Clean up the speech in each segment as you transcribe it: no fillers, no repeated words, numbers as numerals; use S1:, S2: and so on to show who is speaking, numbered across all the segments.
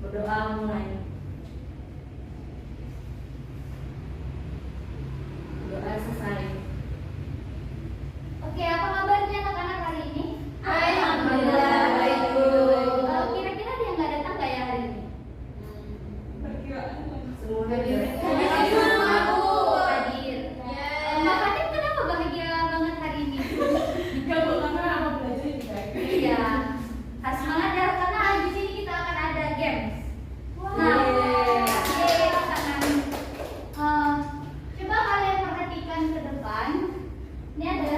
S1: Berdoa mulai. Doa selesai.
S2: Oke, apa kabarnya anak-anak hari ini?
S1: Alhamdulillah baik, Bu.
S2: Kira-kira dia nggak datang nggak ya hari ini?
S1: Semoga dia
S2: Semua Bu hadir. Mbak Fatin kenapa bahagia banget hari ini? Iya, harus semangat ya karena habis ini kita akan ada games. Nah, coba kalian perhatikan ke depan. Ini ada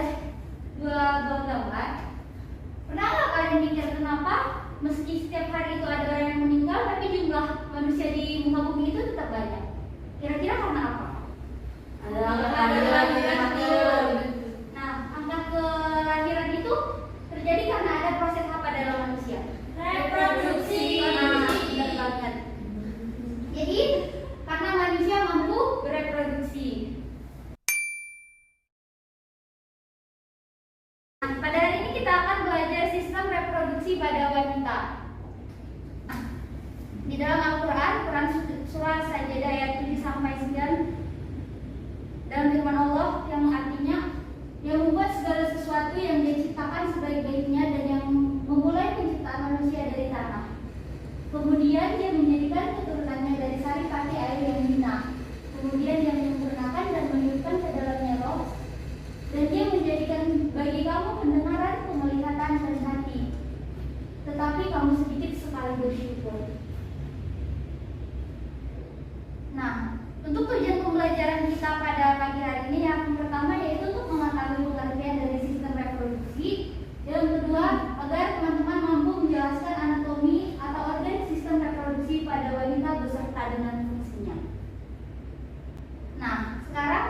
S2: dua gambar. Pernah nggak kalian mikir kenapa meski setiap hari itu ada orang yang meninggal, tapi jumlah manusia di muka bumi itu tetap banyak? Kira-kira karena apa?
S1: ada kelahiran.
S2: Nah, angka kelahiran itu terjadi karena ada proses apa dalam manusia?
S1: Reproduksi.
S2: Nah, benar banget. Jadi, karena manusia mampu bereproduksi. Nah, pada hari ini kita akan belajar sistem reproduksi pada wanita. Nah, di dalam Al-Quran, Quran surah Sajdah ayat 7 sampai 9, dalam firman Allah yang artinya yang membuat segala sesuatu yang dia ciptakan sebaik-baiknya dan yang memulai penciptaan manusia dari tanah. Kemudian dia menjadikan keturunannya dari saripati air yang hina. Kemudian dia menyempurnakan dan meniupkan ke dalamnya roh. Dan dia menjadikan bagi kamu pendengaran, penglihatan, dan hati. Tetapi kamu sedikit sekali bersyukur. Nah, untuk tujuan pembelajaran kita pada pagi hari ini yang pertama yaitu untuk mengetahui pengertian dari sistem reproduksi. Yang kedua, agar teman-teman mampu menjelaskan anatomi atau organ sistem reproduksi pada wanita beserta dengan fungsinya. Nah, sekarang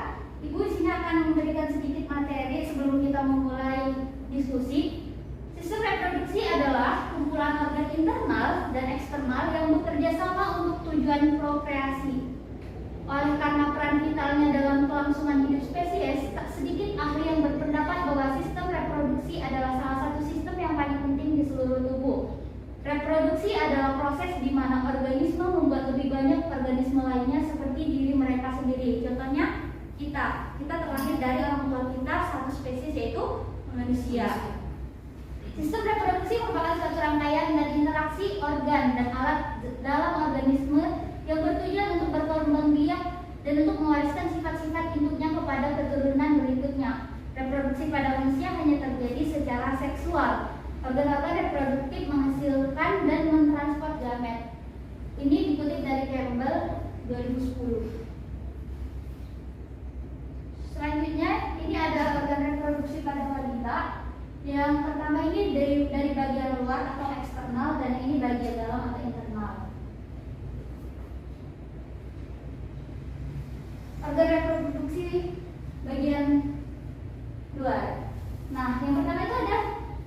S2: Ibu di sini akan memberikan sedikit materi sebelum kita memulai diskusi. Sistem reproduksi adalah kumpulan organ internal dan eksternal yang bekerja sama untuk tujuan prokreasi. Oleh karena peran vitalnya dalam kelangsungan hidup spesies, tak sedikit ahli yang berpendapat bahwa sistem reproduksi adalah salah satu sistem yang paling penting di seluruh tubuh. Reproduksi adalah proses di mana organisme membuat lebih banyak organisme lainnya seperti diri mereka sendiri. Contohnya, kita terlahir dari orang tua kita satu spesies yaitu manusia. Sistem reproduksi merupakan suatu rangkaian dan interaksi organ dan alat dalam organisme yang bertujuan untuk berkembang biak dan untuk mewariskan sifat-sifat induknya kepada keturunan berikutnya. Reproduksi pada manusia hanya terjadi secara seksual. Organ-organ reproduktif menghasilkan dan mentransport gamet. Ini dikutip dari Campbell 2010. Selanjutnya, ini ada organ reproduksi pada wanita. Yang pertama ini dari bagian luar atau eksternal, dan ini bagian dalam atau internal. Organ reproduksi bagian luar. Nah, yang pertama itu ada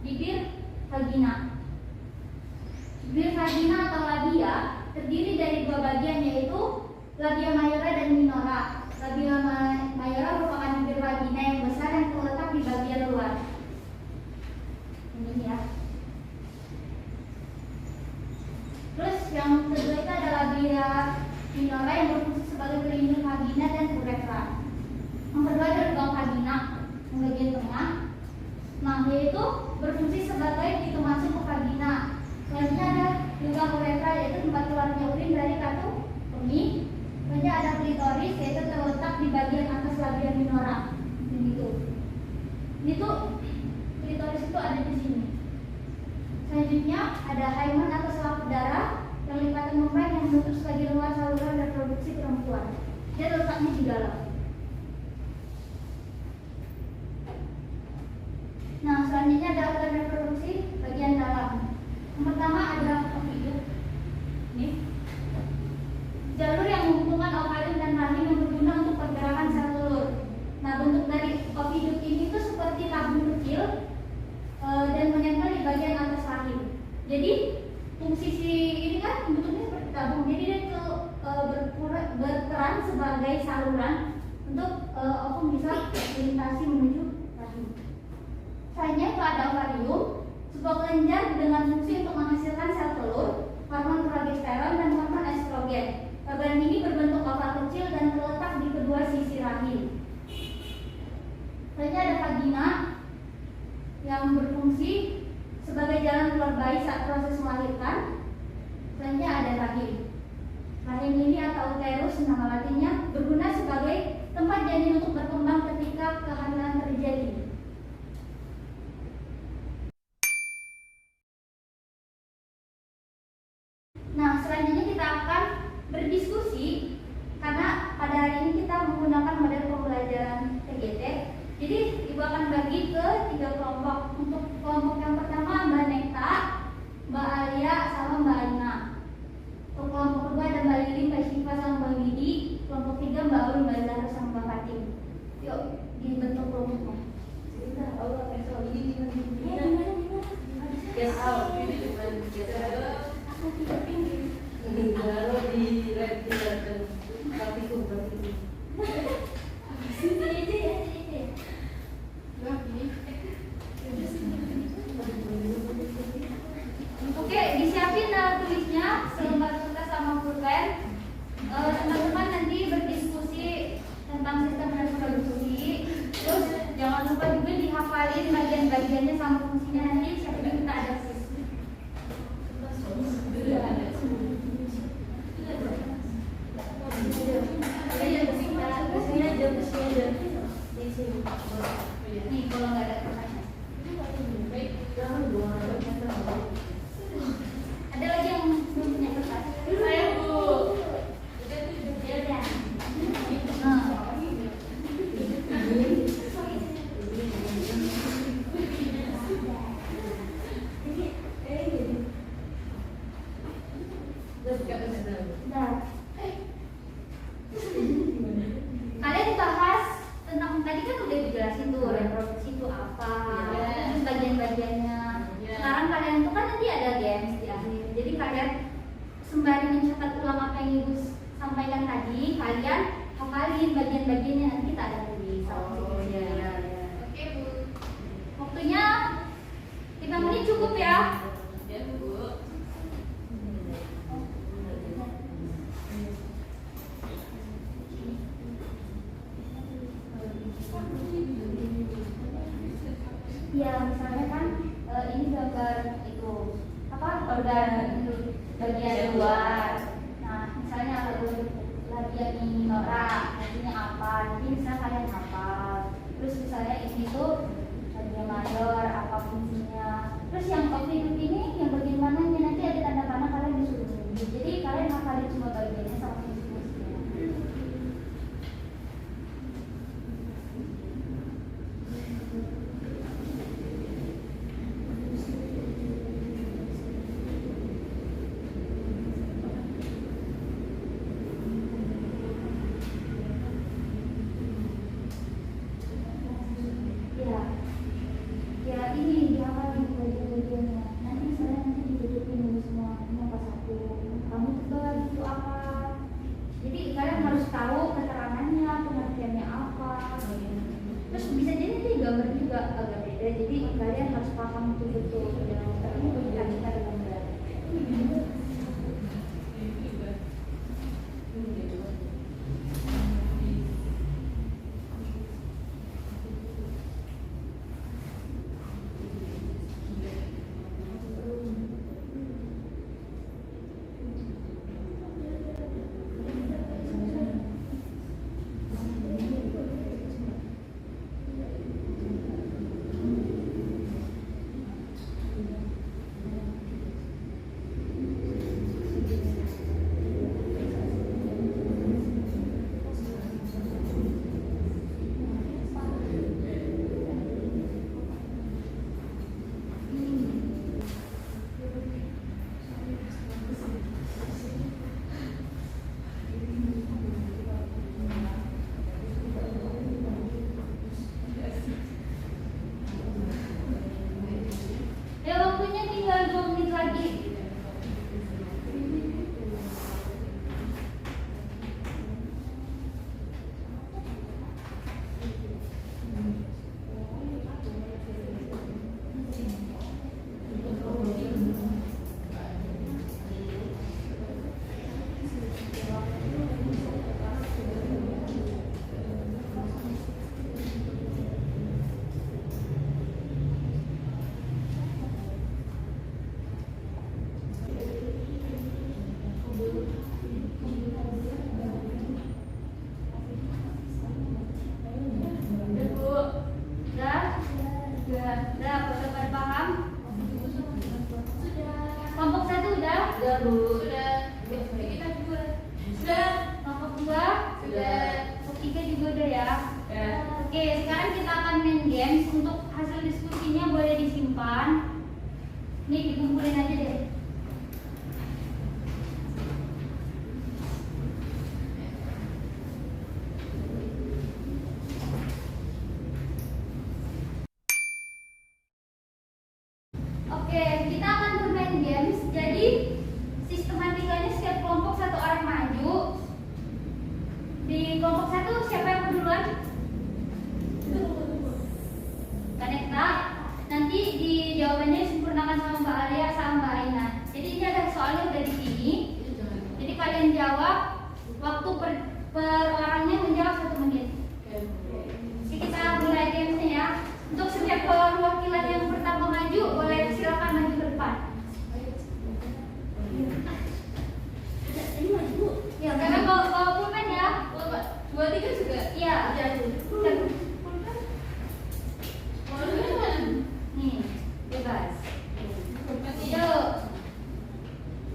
S2: bibir vagina. Bibir vagina atau labia terdiri dari dua bagian yaitu labia mayora dan minora. Labia mayora merupakan bibir vagina yang besar yang terletak di bagian luar. Ini ya. Terus yang kedua itu ada labia minora yang berfungsi sebagai pelindung vagina dan uretra. Yang kedua ada lubang vagina yang bagian tengah. Nah, yaitu berfungsi sebagai pintu masuk ke vagina. Selanjutnya ada lubang uretra yaitu tempat keluarnya urin dari kantung kemih. Selanjutnya ada klitoris yaitu terletak di bagian atas labia minora. Begitu. Ini tuh klitoris itu ada di sini. Selanjutnya ada hymen atau selaput darah yang lipatan membran yang menutup sebagian luar saluran reproduksi perempuan. Dia letaknya di dalam. Nah, selanjutnya ada organ reproduksi bagian dalam. Yang pertama ada ovidum. Ini jalur yang menghubungkan ovarium dan rahim yang berguna untuk pergerakan sel telur. Nah, bentuk dari ovidum ini tuh seperti tabung kecil dan menempel di bagian atas rahim. Jadi fungsi si ini kan bentuknya seperti tabung. Jadi dia itu berperan sebagai saluran untuk ovum bisa melintasi menuju rahim. Selanjutnya itu ada ovarium, sebuah kelenjar dengan fungsi untuk menghasilkan sel telur, hormon progesteron dan uterus, nama latinnya, berguna sebagai tempat janin untuk berkembang ketika kehamilan terjadi. Nah, selanjutnya kita akan berdiskusi karena pada hari ini kita menggunakan model pembelajaran TGT. Jadi Ibu akan bagi ke 3 kelompok. Untuk kelompok yang pertama Mbak Nekta, Mbak Alia, sama Mbak Aina. Untuk kelompok kedua ada Mbak Lili, Mbak Syifa, sama Mbak Widi. Kelompok 3 Mbak Aul, Mbak Zahra, sama Mbak Fatim. Yuk dibentuk kelompoknya.
S1: Sebentar, Allah soal ini gimana?
S2: Yes,
S1: Ini cuma
S2: aku tidak pinggir.
S1: kalau di red dan praktikum.
S2: Sini aja ya, sini aja. Oke, disiapin tulisnya selembar kertas sama pulpen. Teman-teman nanti berdiskusi tentang sistem reproduksi. Terus jangan lupa juga dihafalin bagian-bagiannya sama fungsinya, nanti siapa yang kita ada sis. Nih kalau nggak ada kertasnya. Ada lagi yang belum punya kertas?
S1: Saya Bu.
S2: Ya udah. Nah, kalian bahas tentang tadi kan udah dijelasin tuh reproduksi itu apa, terus bagian-bagiannya. Sekarang kalian tuh kan nanti ada games di akhir. Jadi kalian sembari mencatat ulang apa yang Ibu sampaikan tadi, kalian hafalin bagian-bagiannya, nanti kita ada tulis sama tulisnya.
S1: Oke Bu.
S2: Waktunya 5 menit cukup ya.
S1: Ya Bu.
S2: Ya misalnya kan ini gambar itu apa organ bagian luar. Nah misalnya bagian minora, artinya apa? Jadi misalnya kalian hafal. Terus misalnya ini tuh bagian mayor, apa fungsinya. Terus yang hidup ini yang bagian mananya nanti ada tanda panah, kalian disuruh nunjuk. Jadi kalian hafalin semua bagiannya sama fungsi-fungsinya. Ya ini dihafalin bagian-bagiannya. Nanti misalnya nanti didudupin dulu semua pas satu. Kamu tebal itu apa? Jadi kalian harus tahu keterangannya, pengertiannya apa. Terus bisa jadi nanti gambar juga agak beda. Jadi kalian harus paham betul-betul dalam kita ada gambar.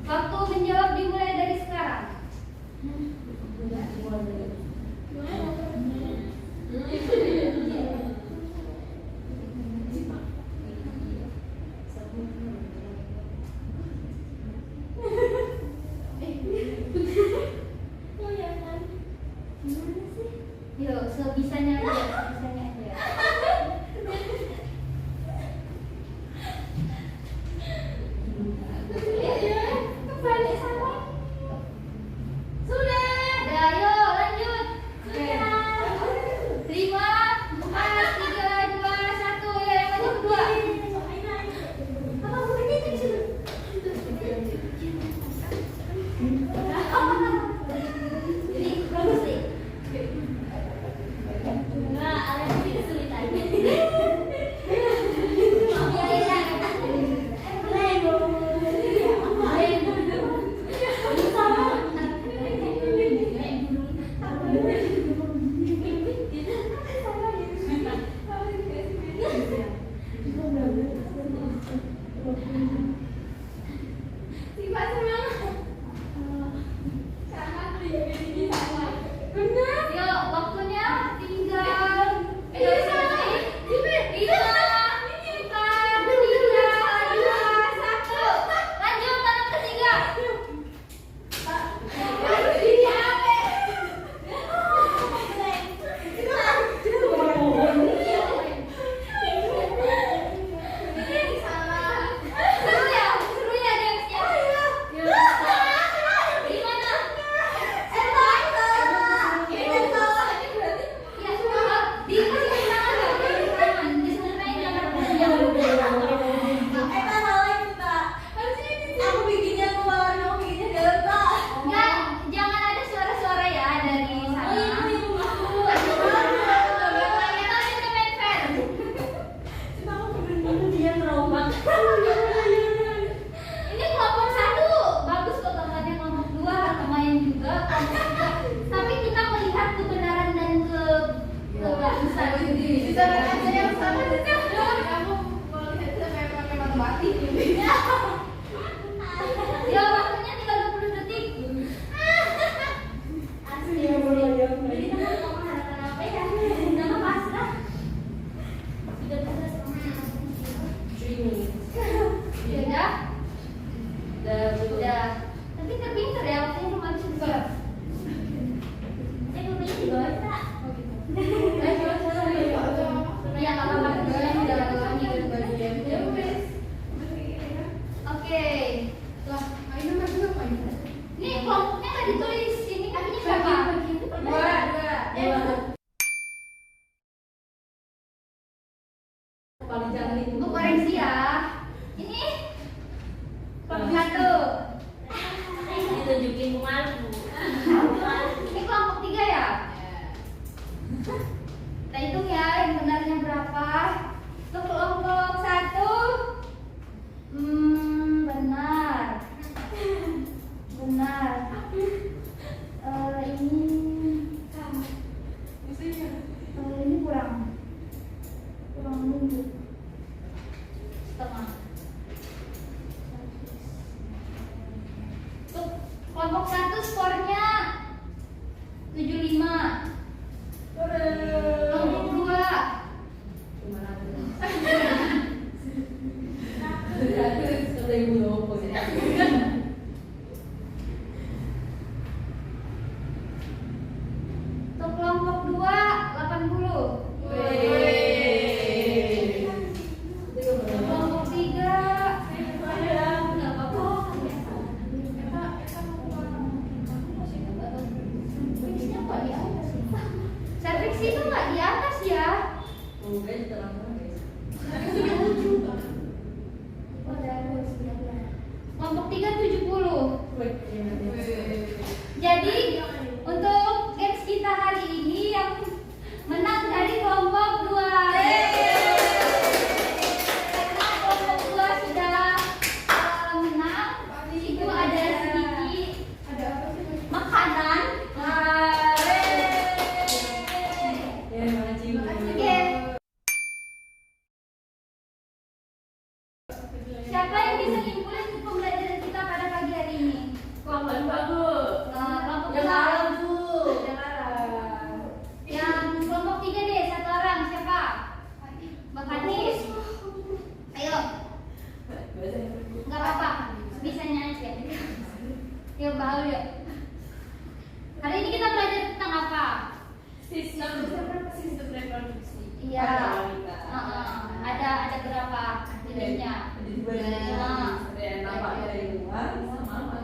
S2: Waktu menjawab dimulai dari sekarang. Yuk, sebisanya aja, sebisanya aja.
S3: Kembali sama. Sudah.
S2: Udah, yuk lanjut.
S3: Sudah.
S2: 5, 4, 3, 2, 1. Ya, yang maju kedua.
S3: Apa bukannya itu di situ?
S2: Jadi bagus nih.
S3: Enggak, ada yang kesulitan.
S2: Yuk, waktunya tinggal 2 detik. 5, 4, 3, 2, 1. Lanjut tangan ketiga. Seru ya? Seru ya gamesnya? Gimana? Ya, dikasih tangan nggak? Dikasih tangan. Diselenggarain jangan panjang. Enggak, jangan ada suara-suara ya dari sana. Kita ini main fair. Ini kelompok 1 bagus kok gambarnya, kelompok 2 lumayan juga, kelompok 3. Tapi kita melihat kebenaran dan kebagusan. Ya, waktunya tinggal 20 detik. Nama pasrah. Udah. Tapi terpintar ya, waktunya cuma juga. Iya, nggak apa-apa. Udah lagi Oke. Ini kelompoknya nggak ditulis. Ini kakinya berapa? Untuk koreksi ya. Ini kelompok 1.
S3: Ditunjukin kemarin.
S2: Ini kelompok 3 ya? Kita hitung ya yang benarnya berapa. Untuk kelompok 1 benar. Benar. Ini kurang mundur. Setengah. Untuk kelompok 1 skornya 75. Kelompok 2 untuk kelompok 2 80. Kelompok 3 nggak apa-apa. Servisnya kok di atas sih? Servis itu nggak di atas ya? Oh, bagus, ya. Kelompok 3 70. Jadi untuk games kita hari ini yang menang dari kelompok 2. Karena kelompok 2 sudah menang. Di situ ada sedikit makanan. Oke. Siapa yang bisa nyimpulin pembelajaran kita pada pagi hari ini?
S1: Mbak Bu.
S2: Kelompok
S1: Yang
S2: 2.
S1: arah Bu.
S2: Yang kelompok 3 deh, satu orang siapa? Mbak Fatis. Ayo, nggak apa-apa, bisanya aja. Yuk, Mbak Aul yuk. Hari ini kita belajar tentang apa?
S1: Sistem reproduksi.
S2: Iya.
S1: Pada wanita.
S2: Ada berapa jenisnya?
S1: Jadi dua jenis. Ada yang nampak dari luar sama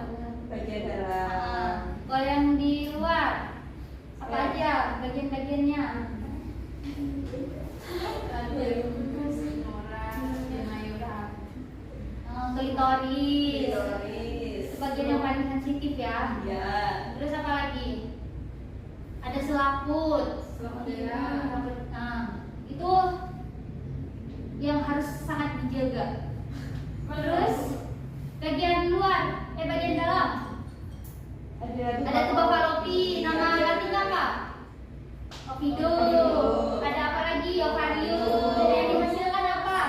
S1: bagian dalam.
S2: Kalau yang di luar apa aja bagian-bagiannya? Klitoris. Bagian yang paling sensitif ya.
S1: Iya.
S2: Terus apa lagi? Ada selaput.
S1: Iya.
S2: Nah, itu yang harus sangat dijaga. Terus bagian luar, bagian dalam. Ada tuba fallopi, nama latinnya apa? Ovido. Ada apa lagi? Ovarium. Dan yang dihasilkan apa?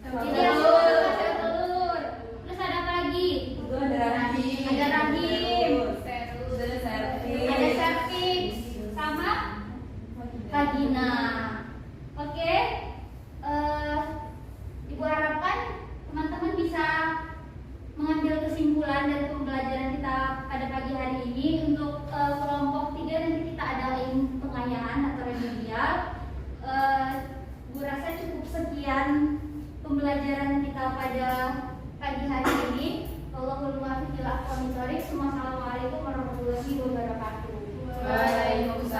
S2: Jadi hasilkan apa? Sel telur. Terus ada apa lagi?
S1: Itu ada rahim.
S2: Ada rahim.
S1: Terus ada cervix.
S2: Ada cervix sama vagina. Oke. Ibu harapkan teman-teman bisa mengambil kesimpulan dari pembelajaran kita pada pagi hari ini. Untuk kelompok 3 nanti kita adain pengayahan atau remedial. Gue rasa cukup sekian pembelajaran kita pada pagi hari ini. Assalamualaikum warahmatullahi wabarakatuh.
S1: Waalaikumsalam.